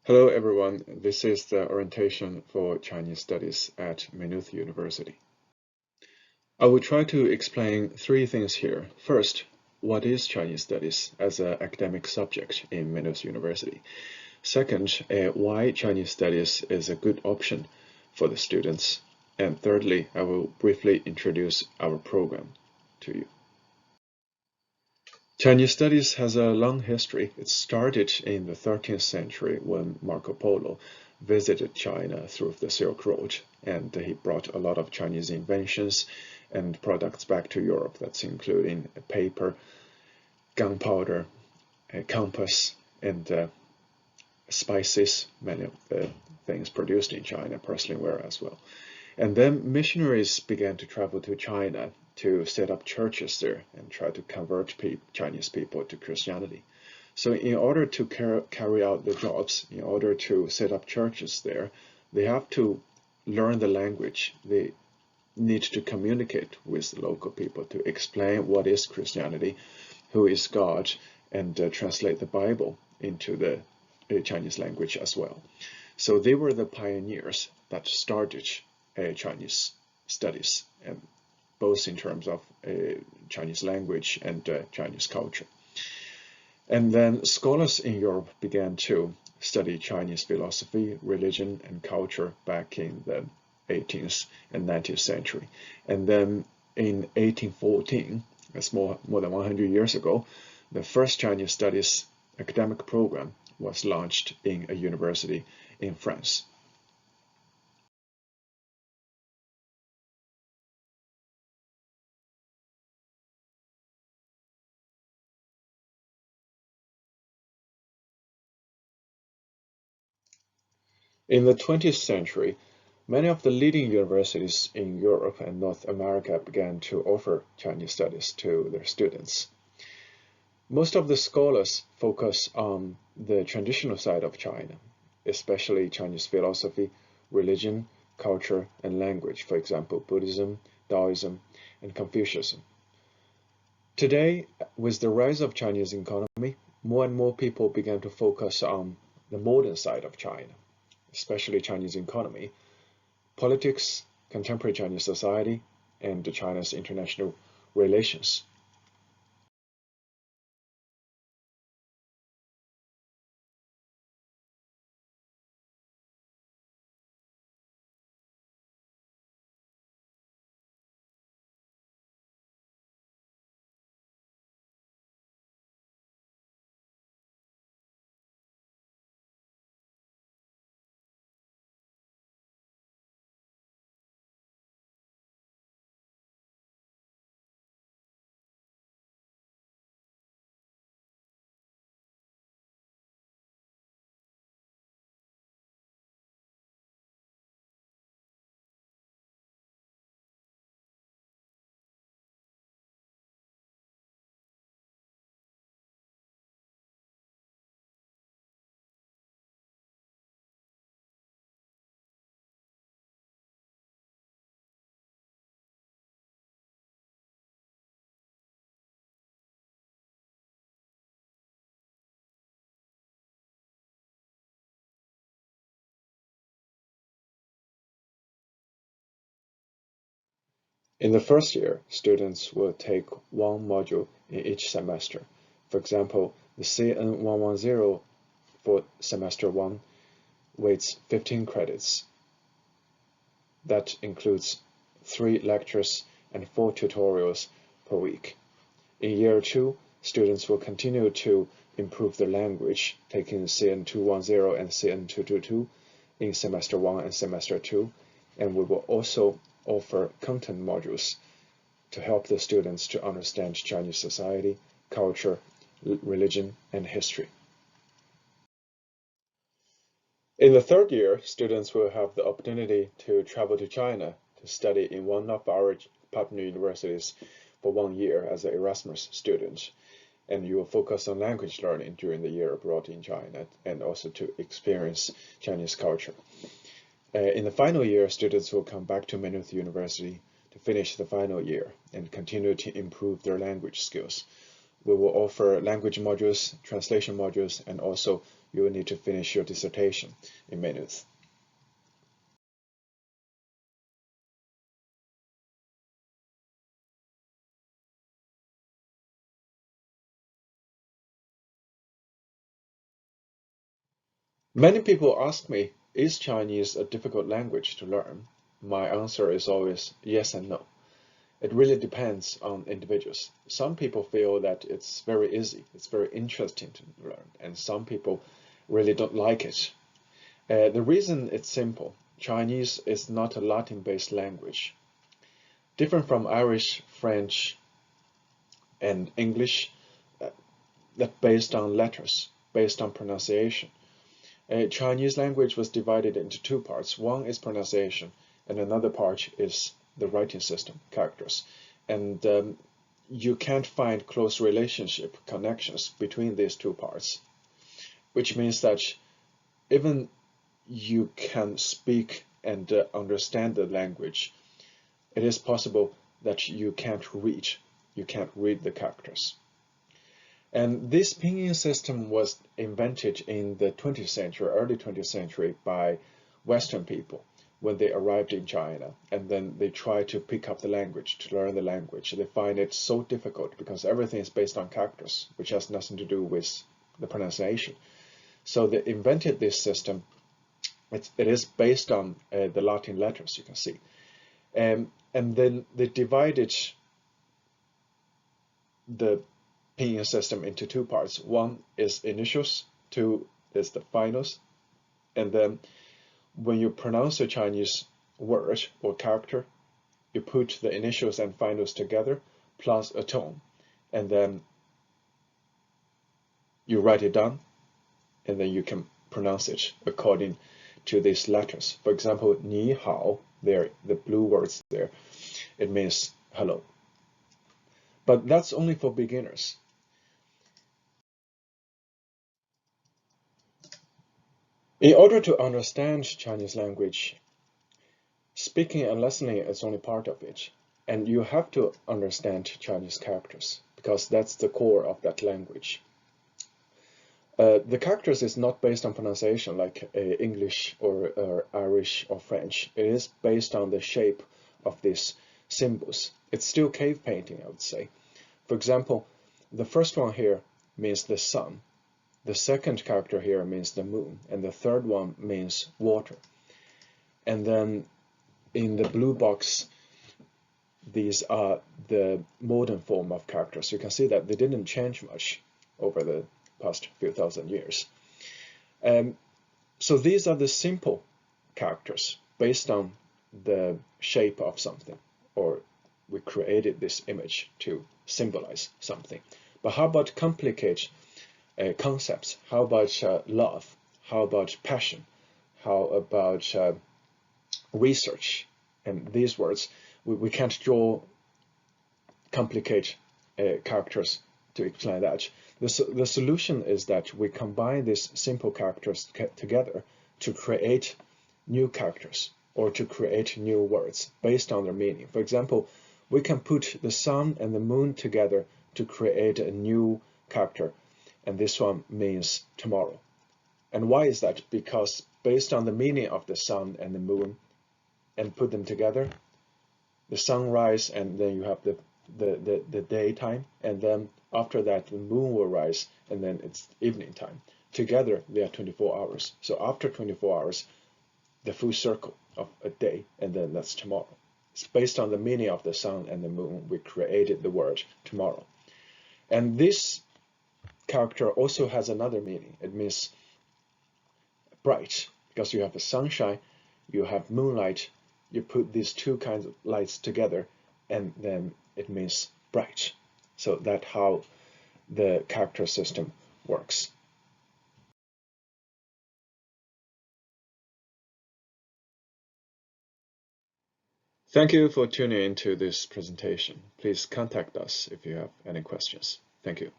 Hello everyone, this is the orientation for Chinese studies at Maynooth University. I will try to explain three things here. First, what is Chinese studies as an academic subject in Maynooth University? Second, why Chinese studies is a good option for the students. And thirdly, I will briefly introduce our program to you. Chinese studies has a long history. It started in the 13th century when Marco Polo visited China through the Silk Road, and he brought a lot of Chinese inventions and products back to Europe. That's including paper, gunpowder, a compass, and spices, many of the things produced in China, porcelain ware as well. And then missionaries began to travel to China to set up churches there and try to convert Chinese people to Christianity. So in order to carry out the jobs, in order to set up churches there, they have to learn the language. They need to communicate with the local people to explain what is Christianity, who is God, and translate the Bible into the Chinese language as well. So they were the pioneers that started Chinese studies, both in terms of Chinese language and Chinese culture. And then scholars in Europe began to study Chinese philosophy, religion, and culture back in the 18th and 19th century. And then in 1814, that's more than 100 years ago, the first Chinese studies academic program was launched in a university in France. In the 20th century, many of the leading universities in Europe and North America began to offer Chinese studies to their students. Most of the scholars focus on the traditional side of China, especially Chinese philosophy, religion, culture, and language, for example, Buddhism, Taoism, and Confucianism. Today, with the rise of Chinese economy, more and more people began to focus on the modern side of China, especially Chinese economy, politics, contemporary Chinese society, and China's international relations. In the first year, students will take one module in each semester. For example, the CN110 for semester 1 weighs 15 credits. That includes 3 lectures and 4 tutorials per week. In year 2, students will continue to improve their language, taking CN210 and CN222 in semester 1 and semester 2, and we will also offer content modules to help the students to understand Chinese society, culture, religion, and history. In the third year, students will have the opportunity to travel to China to study in one of our partner universities for 1 year as an Erasmus student. And you will focus on language learning during the year abroad in China and also to experience Chinese culture. In the final year, students will come back to Maynooth University to finish the final year and continue to improve their language skills. We will offer language modules, translation modules, and also you will need to finish your dissertation in Maynooth. Many people ask me, is Chinese a difficult language to learn? My answer is always yes and no. It really depends on individuals. Some people feel that it's very easy, it's very interesting to learn, and some people really don't like it. The reason it's simple. Chinese is not a Latin-based language. Different from Irish, French, and English, that based on letters, based on pronunciation. Chinese language was divided into two parts. One is pronunciation, and another part is the writing system, characters. And you can't find close relationship, connections between these two parts, which means that even you can speak and understand the language, it is possible that you can't read the characters. And this Pinyin system was invented in the 20th century, early 20th century, by Western people when they arrived in China, and then they try to pick up the language, to learn the language. They find it so difficult because everything is based on characters, which has nothing to do with the pronunciation. So they invented this system. It is based on the Latin letters, you can see. And then they divided the Pinyin system into two parts. One is initials, two is the finals, and then when you pronounce a Chinese word or character, you put the initials and finals together plus a tone, and then you write it down, and then you can pronounce it according to these letters. For example, ni hao, there, the blue words there, it means hello. But that's only for beginners. In order to understand Chinese language, speaking and listening is only part of it. And you have to understand Chinese characters because that's the core of that language. The characters is not based on pronunciation like English or Irish or French. It is based on the shape of these symbols. It's still cave painting, I would say. For example, the first one here means the sun. The second character here means the moon, and the third one means water. And then in the blue box, these are the modern form of characters. You can see that they didn't change much over the past few thousand years. So these are the simple characters based on the shape of something, or we created this image to symbolize something. But how about complicated concepts? How about love? How about passion? How about research? And these words, we can't draw complicated characters to explain that. The solution is that we combine these simple characters together to create new characters or to create new words based on their meaning. For example, we can put the sun and the moon together to create a new character, and this one means tomorrow. And why is that? Because based on the meaning of the sun and the moon and put them together, the sunrise, and then you have the daytime, and then after that the moon will rise, and then it's evening time. Together they are 24 hours. So after 24 hours, the full circle of a day, and then that's tomorrow. It's based on the meaning of the sun and the moon, we created the word tomorrow. And this character also has another meaning. It means bright, because you have the sunshine, you have moonlight, you put these two kinds of lights together, and then it means bright. So that's how the character system works. Thank you for tuning into this presentation. Please contact us if you have any questions. Thank you.